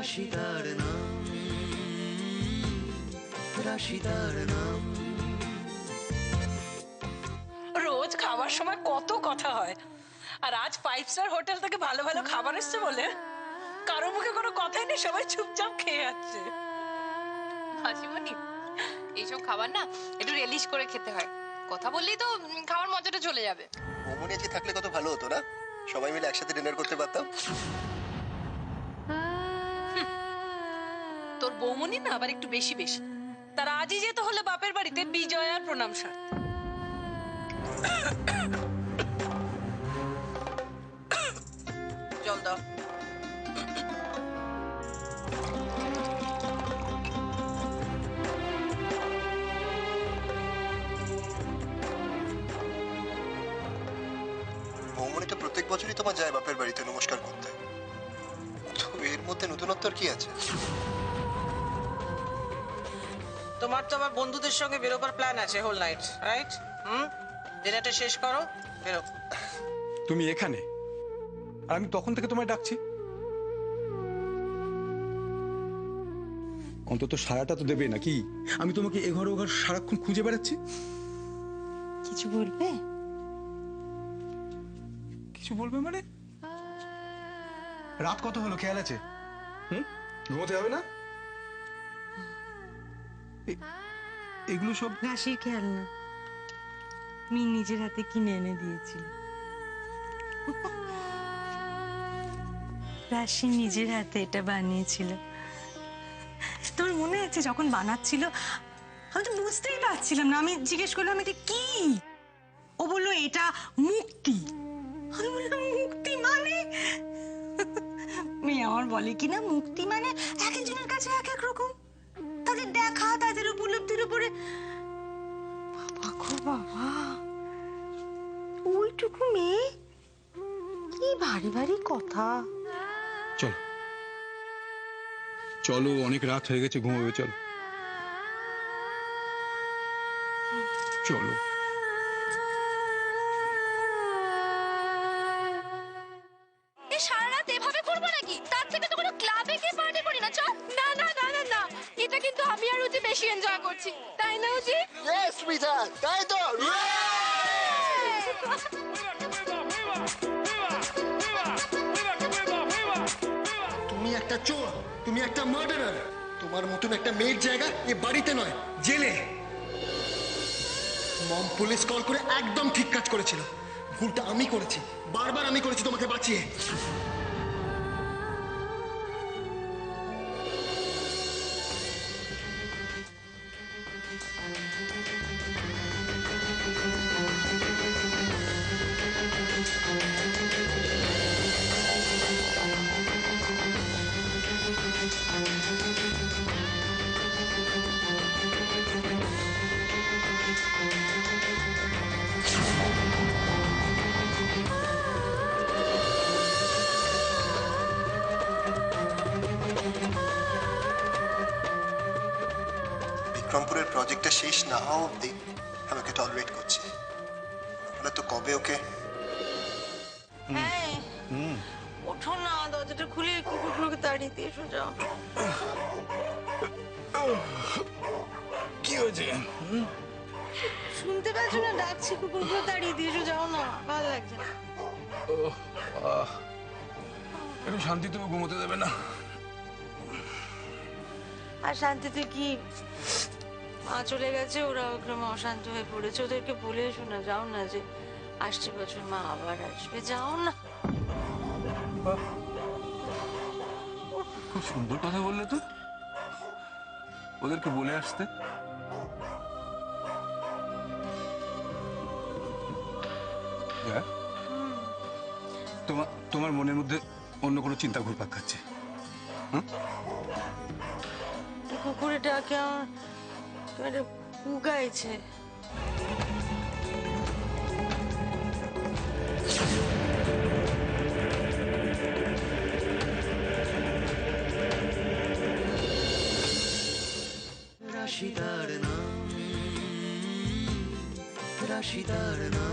রাশিদার নাম, রাশিদার নাম। রোজ খাবার সময় কত কথা হয়, আর আজ 5 স্টার হোটেল থেকে ভালো ভালো খাবার এসছে বলে কারো মুখে কোনো কথাই নেই, সবাই চুপচাপ খেয়ে যাচ্ছে। হাসিমণি, এইসব খাবার না একটু রিলিশ করে খেতে হয়। কথা বললেই তো খাওয়ার মজাটা চলে যাবে। বৌমনি আজকে থাকলে কত ভালো হতো না, সবাই মিলে একসাথে ডিনার করতে পারতাম। তোর বৌমনি না আবার একটু বেশি বেশি। তার আজই যেতে হলে বাপের বাড়িতে বিজয় আর প্রণাম সারতে। জল দাও। বৌমনি তো প্রত্যেক বছরই তোমার যায় বাপের বাড়িতে নমস্কার করতে, তো এর মধ্যে নতুনত্ব কি আছে? তোমার তো আবার বন্ধুদের সঙ্গে বেরোবার প্ল্যান আছে হোল নাইট, রাইট? ডিনারটা শেষ করো, বেরো। তুমি এখানে আর আমি তখন থেকে তোমায় ডাকছি, অন্তত সারাটা তো দেবে নাকি? আমি তোমাকে এঘর ওঘর সারাক্ষণ খুঁজে বেড়াচ্ছি। কিছু বলবে? কিছু বলবে মানে? রাত কত হলো খেয়াল আছে? ঘুমোতে হবে না? এগুলো সব রাশির খেয়াল না, মি নিজের হাতে কিনে এনে দিয়েছিল। রাশি নিজের হাতে এটা বানিয়েছিল। তোমার মনে আছে যখন বানাচ্ছিল আমি তো বুঝতেই পারছিলাম না, আমি জিজ্ঞেস করলাম এটা কি? ও বললো এটা মুক্তি। আমি বললাম মুক্তি মানে? মেয়ে আমার বলে কিনা মুক্তি মানে এক একজনের কাছে এক এক রকম, তাদের দেখা তাদের উপলব্ধির উপরে। বাবা গো বাবা, ওইটুকু মেয়ে, কি ভারী ভারী কথা। চলো চলো, অনেক রাত হয়ে গেছে, ঘুমাবে। চলো চলো। সারা রাত এভাবে করবো নাকি? তার থেকে তো কোনো ক্লাবে গিয়ে পার্টি করি না। চল। না না না না না, এটা কিন্তু আমি আর উজি বেশি এনজয় করছি, তাই না উজি? ইয়েস মিঠা, তাই তো। তুমি একটা চোর, তুমি একটা মার্ডারার। তোমার মতন একটা মেয়ের জায়গা এ বাড়িতে নয়, জেলে। মম পুলিশ কল করে একদম ঠিক কাজ করেছিল। ভুলটা আমি করেছি, বারবার আমি করেছি তোমাকে বাঁচিয়ে। বিক্রমপুরের প্রজেক্টটা শেষ না হওয়া অব্দি আমাকে টলারেট করছি, নাহলে তো কবে ওকে। ওঠো না, দরজাটা খুলে কুকুরগুলোকে তাড়িয়ে দিয়ে এসো। যাও। কি হয়েছে? শুনতে পাচ্ছ না ডাকছি? কুকুরগুলো তাড়িয়ে দিয়ে এসো। যাও না, ভালো লাগছে না। একটু শান্তিতেও ঘুমোতে দেবে না? আর শান্তিতে কি, মা চলে গেছে, ওরা ওখানে অশান্ত হয়ে পড়েছে। ওদেরকে বলে এসো না। যাও না, যে আসছে বছর মা আবার আসবে। যাও না। খুব সুন্দর কথা বললে তো, ওদেরকে বলে আসতে। তোমার মনের মধ্যে অন্য কোনো চিন্তা ঘুরপাক খাচ্ছে? কুকুরে ডাকে আমার কুগাইছে। রাশিদার নাম, রাশিদার নাম।